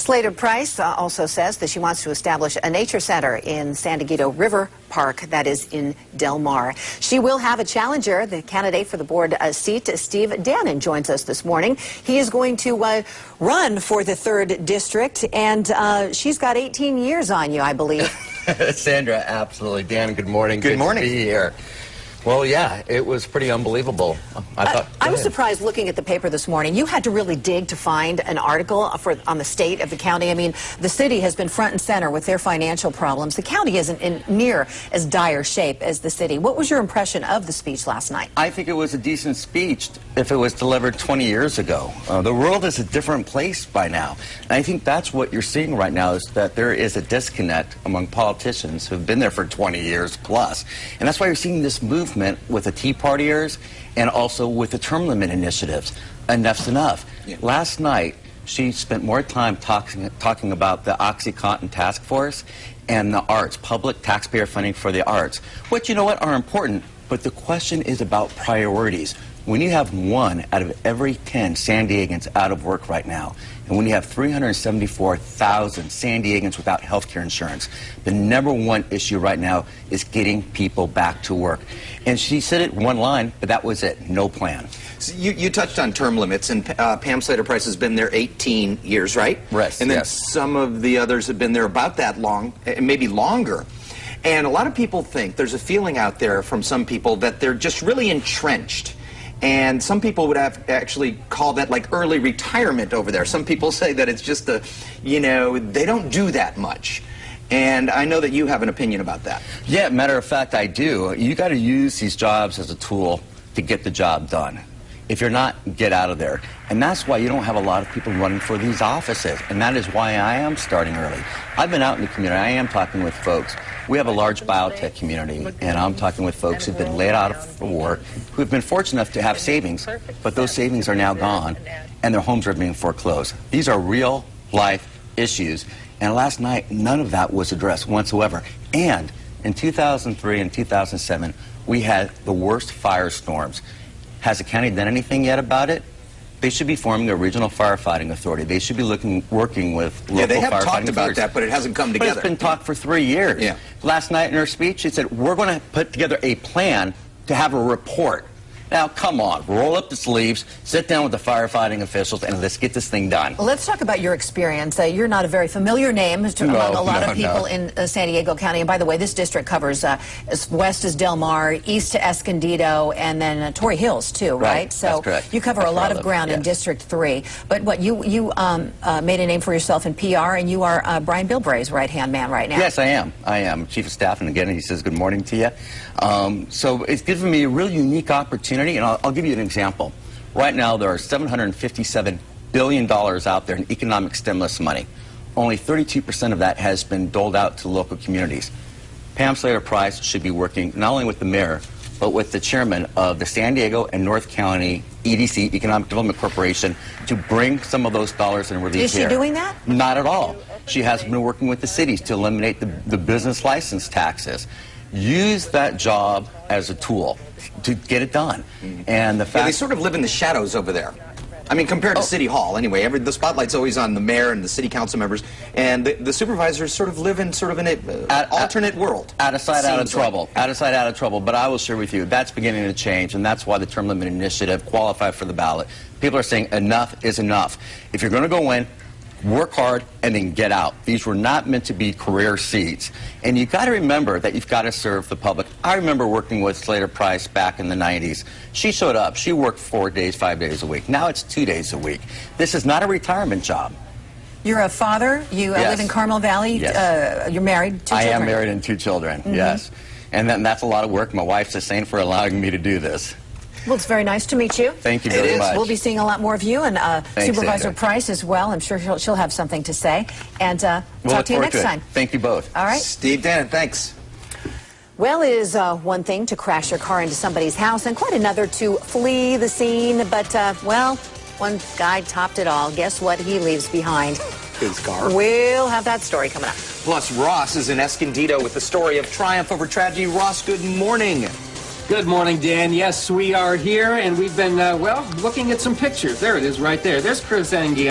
Slater-Price also says that she wants to establish a nature center in San Diego River Park, that is in Del Mar. She will have a challenger. The candidate for the board seat, Steve Danon, joins us this morning. He is going to run for the 3rd district, and she's got 18 years on you, I believe. Sandra, absolutely. Dan, good morning. Good morning. To be here. Well, yeah, it was pretty unbelievable. I was surprised looking at the paper this morning. You had to really dig to find an article on the state of the county. I mean, the city has been front and center with their financial problems. The county isn't in near as dire shape as the city. What was your impression of the speech last night? I think it was a decent speech if it was delivered 20 years ago. The world is a different place by now. And I think that's what you're seeing right now, is that there is a disconnect among politicians who have been there for 20 years plus. And that's why you're seeing this movement with the Tea Partiers and also with the term limit initiatives. Enough's enough. Yeah. Last night, she spent more time talking about the OxyContin task force and the arts, public taxpayer funding for the arts, which, you know what, are important. But the question is about priorities. When you have 1 out of every 10 San Diegans out of work right now, and when you have 374,000 San Diegans without health care insurance, the #1 issue right now is getting people back to work. And she said it in one line, but that was it. No plan. So you touched on term limits, and Pam Slater-Price has been there 18 years, right? Right. And then yes. Some of the others have been there about that long, maybe longer. And a lot of people think, there's a feeling out there from some people that they're just really entrenched. And some people would have actually call that like early retirement over there. Some people say that it's just they don't do that much. And I know that you have an opinion about that. Yeah, matter of fact, I do. You got to use these jobs as a tool to get the job done. If you're not, get out of there. And that's why you don't have a lot of people running for these offices. And that is why I am starting early. I've been out in the community. I am talking with folks. We have a large biotech community, and I'm talking with folks who've been laid out of work, who've been fortunate enough to have savings, but those savings are now gone, and their homes are being foreclosed. These are real-life issues, and last night, none of that was addressed whatsoever. And in 2003 and 2007, we had the worst firestorms. Has the county done anything yet about it? They should be forming a regional firefighting authority. They should be working with local firefighting. Yeah, they have talked about that, but it hasn't come together. But it's been talked for 3 years. Yeah. Last night in her speech, she said, we're going to put together a plan to have a report. Now, come on, roll up the sleeves, sit down with the firefighting officials, and let's get this thing done. Well, let's talk about your experience. You're not a very familiar name among a lot of people in San Diego County. And by the way, this district covers as west as Del Mar, east to Escondido, and then Torrey Hills, too, right? So that's correct. You cover a lot of ground in District 3. But what, you made a name for yourself in PR, and you are Brian Bilbray's right-hand man right now. Yes, I am. I am Chief of Staff, and again, he says good morning to you. So it's given me a really unique opportunity. And I'll give you an example. Right now, there are $757 billion out there in economic stimulus money. Only 32% of that has been doled out to local communities. Pam Slater-Price should be working not only with the mayor, but with the chairman of the San Diego and North County EDC, Economic Development Corporation, to bring some of those dollars and relief here. Is she doing that? Not at all. She has been working with the cities to eliminate the business license taxes. Use that job as a tool to get it done. And the fact they sort of live in the shadows over there. I mean, compared to City Hall, anyway. The spotlight's always on the mayor and the city council members, and the supervisors sort of live in an alternate world. Out of sight, out of trouble. Out of sight, out of trouble. But I will share with you, that's beginning to change, and that's why the term limit initiative qualified for the ballot. People are saying enough is enough. If you're going to go in, work hard, and then get out. These were not meant to be career seats. And you've got to remember that you've got to serve the public. I remember working with Slater-Price back in the 90s. She showed up. She worked 4 days, 5 days a week. Now it's 2 days a week. This is not a retirement job. You're a father. You live in Carmel Valley. Yes. You're married, 2 children. I am married and 2 children, yes. And then that's a lot of work. My wife's a saint for allowing me to do this. Well, it's very nice to meet you. Thank you very much. We'll be seeing a lot more of you, and Supervisor Sandra. Price as well. I'm sure she'll have something to say. And we'll talk to you next time. Thank you both. All right. Steve Danon, thanks. Well, it is one thing to crash your car into somebody's house, and quite another to flee the scene. But, well, one guy topped it all. Guess what he leaves behind? His car. We'll have that story coming up. Plus, Ross is in Escondido with the story of triumph over tragedy. Ross, good morning. Good morning, Dan. Yes, we are here, and we've been, well, looking at some pictures. There it is right there. There's Chris Anguiano.